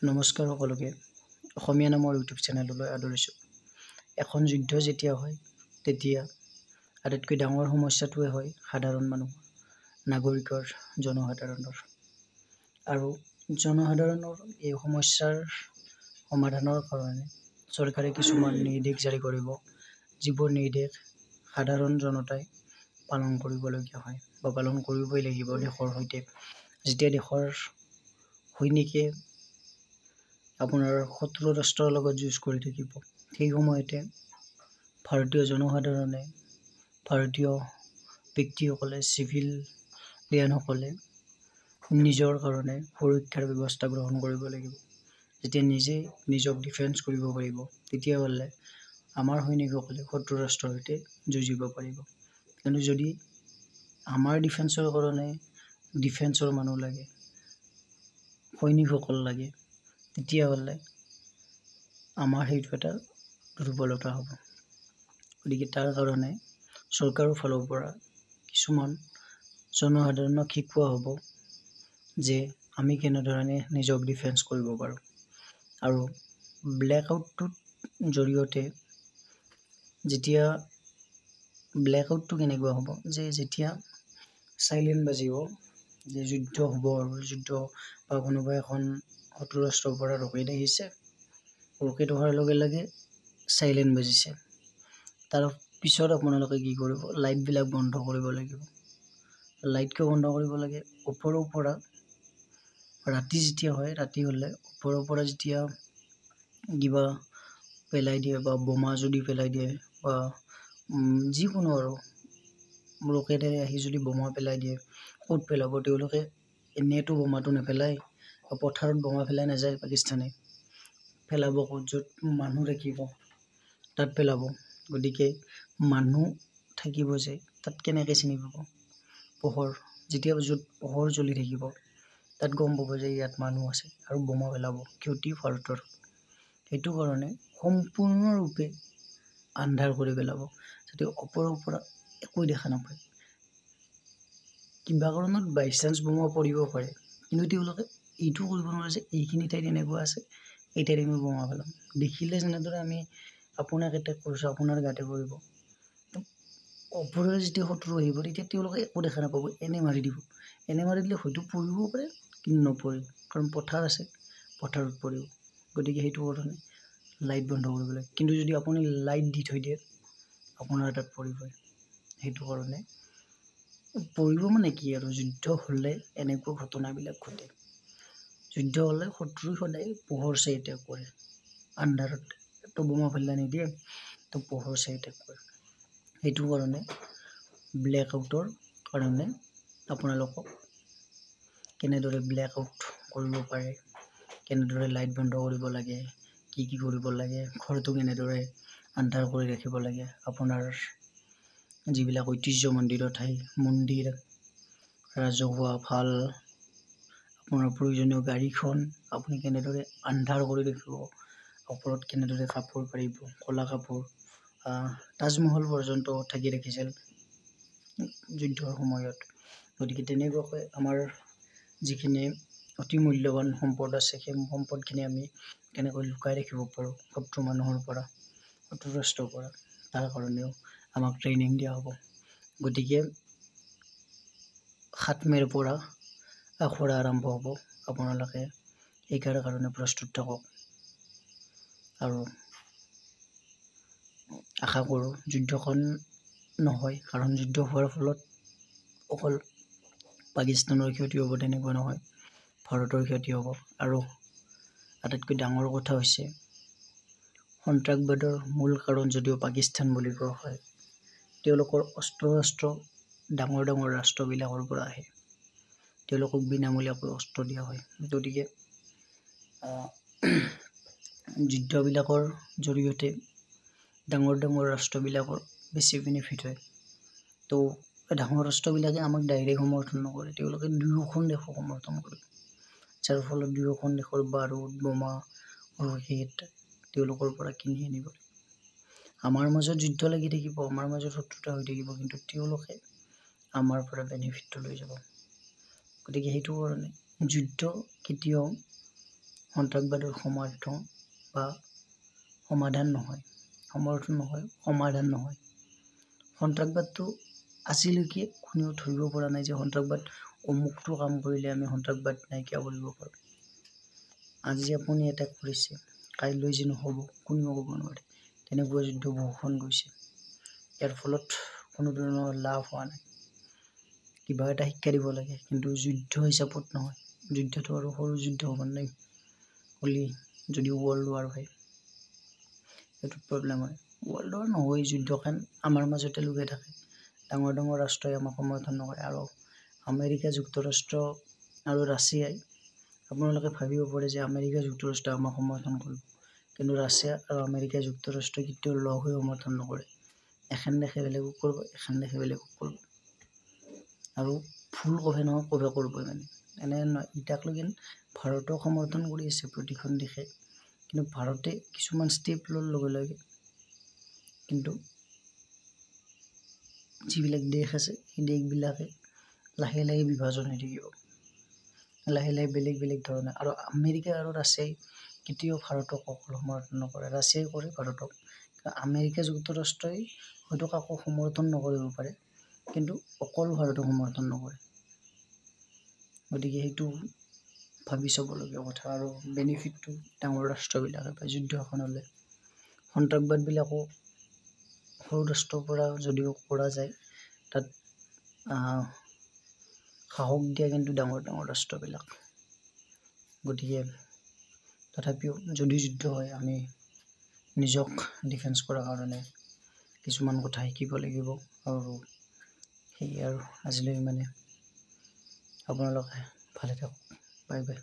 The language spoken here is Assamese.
নমস্কাৰ সকলোকে অসমীয়া নামৰ ইউটিউব চেনেললৈ আদৰিছোঁ। এখন যুদ্ধ যেতিয়া হয় তেতিয়া আটাইতকৈ ডাঙৰ সমস্যাটোৱে হয় সাধাৰণ মানুহৰ, নাগৰিকৰ, জনসাধাৰণৰ। আৰু জনসাধাৰণৰ এই সমস্যাৰ সমাধানৰ কাৰণে চৰকাৰে কিছুমান নিৰ্দেশ জাৰি কৰিব, যিবোৰ নিৰ্দেশ সাধাৰণ জনতাই পালন কৰিবলগীয়া হয় বা পালন কৰিবই লাগিব দেশৰ সৈতে। যেতিয়া দেশৰ সৈনিকে আপোনাৰ শত্ৰু ৰাষ্ট্ৰৰ লগত যুঁজ কৰি থাকিব, সেই সময়তে ভাৰতীয় জনসাধাৰণে, ভাৰতীয় ব্যক্তিসকলে, চিভিলিয়ানসকলে নিজৰ কাৰণে সুৰক্ষাৰ ব্যৱস্থা গ্ৰহণ কৰিব লাগিব। যেতিয়া নিজে নিজক ডিফেন্স কৰিব পাৰিব, তেতিয়াহ'লে আমাৰ সৈনিকসকলে শত্ৰু ৰাষ্ট্ৰৰ সৈতে যুঁজিব পাৰিব। কিন্তু যদি আমাৰ ডিফেন্সৰ কাৰণে ডিফেন্সৰ মানুহ লাগে, সৈনিকসকল লাগে, তেতিয়াহ'লে আমাৰ সেইটো এটা দুৰ্বলতা হ'ব। গতিকে তাৰ কাৰণে চৰকাৰৰ ফালৰ পৰা কিছুমান জনসাধাৰণক শিকোৱা হ'ব যে আমি কেনেধৰণে নিজক ডিফেন্স কৰিব পাৰোঁ। আৰু ব্লেকআউটটোৰ জৰিয়তে ব্লেকআউটটো কেনেকুৱা হ'ব, যে যেতিয়া চাইলেণ্ট বাজিব যে যুদ্ধ হ'ব আৰু যুদ্ধ বা কোনোবা এখন শত্ৰু ৰাষ্ট্ৰৰ পৰা ৰকেট আহিছে, ৰকেট অহাৰ লগে লগে চাইলেণ্ট বাজিছে। তাৰ পিছত আপোনালোকে কি কৰিব, লাইটবিলাক বন্ধ কৰিব লাগিব। লাইট কিয় বন্ধ কৰিব লাগে? ওপৰৰ পৰা ৰাতি যেতিয়া হয়, ৰাতি হ'লে ওপৰৰ পৰা যেতিয়া কিবা পেলাই দিয়ে বা বোমা যদি পেলাই দিয়ে বা যিকোনো আৰু ৰকেটেৰে আহি যদি বোমা পেলাই দিয়ে, ক'ত পেলাব? তেওঁলোকে এনেইতো বোমাটো নেপেলায়, পথাৰত বোমা পেলাই নাযায় পাকিস্তানে। পেলাব ক'ত? য'ত মানুহ থাকিব তাত পেলাব। গতিকে মানুহ থাকিব যে, তাত কেনেকৈ চিনি পাব? পোহৰ, যেতিয়া য'ত পোহৰ জ্বলি থাকিব তাত গম পাব যে ইয়াত মানুহ আছে আৰু বোমা পেলাব, ক্ষতি ভাৰতৰ। সেইটো কাৰণে সম্পূৰ্ণৰূপে আন্ধাৰ কৰি পেলাব, যাতে ওপৰৰ পৰা একো দেখা নাপায়। কিবা কাৰণত বাইচান্স বোমা পৰিব পাৰে, কিন্তু তেওঁলোকে এইটো কৰিব নোৱাৰে যে এইখিনি ঠাইত এনেকুৱা আছে, এই ঠাইত আমি বোমা পেলাম। দেখিলে যেনেদৰে আমি আপোনাক এটেক কৰিছোঁ, আপোনাৰ গাতে পৰিব। ওপৰলৈ যেতিয়া শত্ৰু আহিব, তেতিয়া তেওঁলোকে একো দেখা নাপাব, এনে মাৰি দিব। এনে মাৰি দিলে হয়তো পৰিবও পাৰে, কিন্তু নপৰে, কাৰণ পথাৰ আছে, পথাৰত পৰিব। গতিকে সেইটো কাৰণে লাইট বন্ধ কৰিব লাগে। কিন্তু যদি আপুনি লাইট দি থৈ দিয়ে, আপোনাৰ তাত পৰিবই। সেইটো কাৰণে পৰিব মানে কি আৰু, যুদ্ধ হ'লে এনেকুৱা ঘটনাবিলাক ঘটে। যুদ্ধ হ'লে শত্ৰুই সদায় পোহৰ চাই এটেক কৰে, আন্ধাৰত তো বোমা পেলাই নিদিয়ে, তো পোহৰ চাই এটেক কৰে। সেইটো কাৰণে ব্লেকআউটৰ কাৰণে আপোনালোকক কেনেদৰে ব্লেকআউট কৰিব পাৰে, কেনেদৰে লাইট বন্ধ কৰিব লাগে, কি কি কৰিব লাগে, ঘৰটো কেনেদৰে আন্ধাৰ কৰি ৰাখিব লাগে, আপোনাৰ যিবিলাক ঐতিহ্যমণ্ডিত ঠাই, মন্দিৰ, ৰাজহুৱা ভাল, আপোনাৰ প্ৰয়োজনীয় গাড়ীখন আপুনি কেনেদৰে আন্ধাৰ কৰি ৰাখিব, ওপৰত কেনেদৰে কাপোৰ পাৰিব, ক'লা কাপোৰ। তাজমহল পৰ্যন্ত ঢাকি ৰাখিছিল যুদ্ধৰ সময়ত। গতিকে তেনেকুৱাকৈ আমাৰ যিখিনি অতি মূল্যৱান সম্পদ আছে, সেই সম্পদখিনি আমি কেনেকৈ লুকাই ৰাখিব পাৰোঁ শত্ৰু মানুহৰ পৰা, শত্ৰু ৰাষ্ট্ৰৰ পৰা, তাৰ কাৰণেও আমাক ট্ৰেইনিং দিয়া হ'ব। গতিকে ৭ মে'ৰ পৰা আখৰা আৰম্ভ হ'ব। আপোনালোকে এইকাৰ কাৰণে প্ৰস্তুত থাকক আৰু আশা কৰোঁ যুদ্ধখন নহয়, কাৰণ যুদ্ধ হোৱাৰ ফলত অকল পাকিস্তানৰ ক্ষতি হ'ব তেনেকুৱা নহয়, ভাৰতৰ ক্ষতি হ'ব। আৰু আটাইতকৈ ডাঙৰ কথা হৈছে, সন্ত্ৰাসবাদৰ মূল কাৰণ যদিও পাকিস্তান বুলি কোৱা হয়, তেওঁলোকৰ অস্ত্ৰ ডাঙৰ ডাঙৰ ৰাষ্ট্ৰবিলাকৰ পৰা আহে, তেওঁলোকক বিনামূলীয়াকৈ অস্ত্ৰ দিয়া হয়। গতিকে যুদ্ধবিলাকৰ জৰিয়তে ডাঙৰ ডাঙৰ ৰাষ্ট্ৰবিলাকৰ বেছি বেনিফিট হয়। তো ডাঙৰ ৰাষ্ট্ৰবিলাকে আমাক ডাইৰেক্ট সমৰ্থন নকৰে, তেওঁলোকে দুয়োখন দেশক সমৰ্থন কৰে, যাৰ ফলত দুয়োখন দেশৰ বাৰুদ, বোমা, ৰকেট তেওঁলোকৰ পৰা কিনি আনিব লাগে। আমাৰ মাজত যুদ্ধ লাগি থাকিব, আমাৰ মাজত শত্ৰুতা হৈ থাকিব, কিন্তু তেওঁলোকে আমাৰ পৰা বেনিফিটটো লৈ যাব। গতিকে সেইটো কাৰণে যুদ্ধ কেতিয়াও সন্ত্ৰাসবাদৰ সমৰ্থন বা সমাধান নহয়, সমৰ্থন নহয়, সমাধান নহয়। সন্ত্ৰাসবাদটো আজিলৈকে কোনেও ধৰিব পৰা নাই যে সন্ত্ৰাসবাদ অমুকটো কাম কৰিলে আমি সন্ত্ৰাসবাদ নাইকিয়া কৰিব পাৰোঁ। আজি আপুনি এটা কৰিছে, কাইলৈ যে নহ'ব কোনেও ক'ব নোৱাৰে। তেনেকুৱা যুদ্ধ বহুখন গৈছে, ইয়াৰ ফলত কোনো ধৰণৰ লাভ হোৱা নাই। কিবা এটা শিক্ষা দিব লাগে, কিন্তু যুদ্ধ হিচাপত নহয়। যুদ্ধটো আৰু সৰু যুদ্ধ হ'ব নাই, হ'লে যদি ৱৰ্ল্ড ৱাৰ হয় সেইটোত প্ৰব্লেম হয়। ৱৰ্ল্ড ৱাৰ নহয়, যুদ্ধখন আমাৰ মাজতে লুকাই থাকে। ডাঙৰ ডাঙৰ ৰাষ্ট্ৰই আমাক সমৰ্থন নকৰে, আৰু আমেৰিকা যুক্তৰাষ্ট্ৰ আৰু ৰাছিয়াই, আপোনালোকে ভাবিব পাৰে যে আমেৰিকা যুক্তৰাষ্ট্ৰই আমাক সমৰ্থন কৰিব, কিন্তু ৰাছিয়া আৰু আমেৰিকা যুক্তৰাষ্ট্ৰই কেতিয়াও লগ হৈ সমৰ্থন নকৰে। এখন দেশে বেলেগক কৰিব, এখন দেশে বেলেগক কৰিব, আৰু ভুল কবে নহয় কবে কৰিবই মানে এনে নহয়। ইটাকলৈকে ভাৰতক সমৰ্থন কৰি আছে প্ৰতিখন দেশে, কিন্তু ভাৰতে কিছুমান ষ্টেপ লোৱাৰ লগে লগে কিন্তু যিবিলাক দেশ আছে সেই দেশবিলাকে লাহে লাহে বিভাজন হৈ থাকিব, লাহে লাহে বেলেগ বেলেগ ধৰণে। আৰু আমেৰিকা আৰু ৰাছিয়াই কেতিয়াও ভাৰতক অকল সমৰ্থন নকৰে, ৰাছিয়াই কৰে ভাৰতক। আমেৰিকা যুক্তৰাষ্ট্ৰই হয়তো কাকো সমৰ্থন নকৰিব পাৰে, কিন্তু অকল ভাৰতক সমৰ্থন নকৰে। গতিকে সেইটো ভাবি চাবলগীয়া কথা। আৰু বেনিফিটটো ডাঙৰ ৰাষ্ট্ৰবিলাকে পায় যুদ্ধ এখন হ'লে। সন্ত্ৰাসবাদবিলাকো সৰু ৰাষ্ট্ৰৰ পৰা যদিও কৰা যায়, তাত সাহস দিয়া কিন্তু ডাঙৰ ডাঙৰ ৰাষ্ট্ৰবিলাক। গতিকে তথাপিও যদি যুদ্ধ হয়, আমি নিজক ডিফেন্স কৰাৰ কাৰণে কিছুমান কথা শিকিব লাগিব। আৰু সেয়ে আৰু আজিলৈ মানে আপোনালোকে ভালে থাকক, বাই বাই।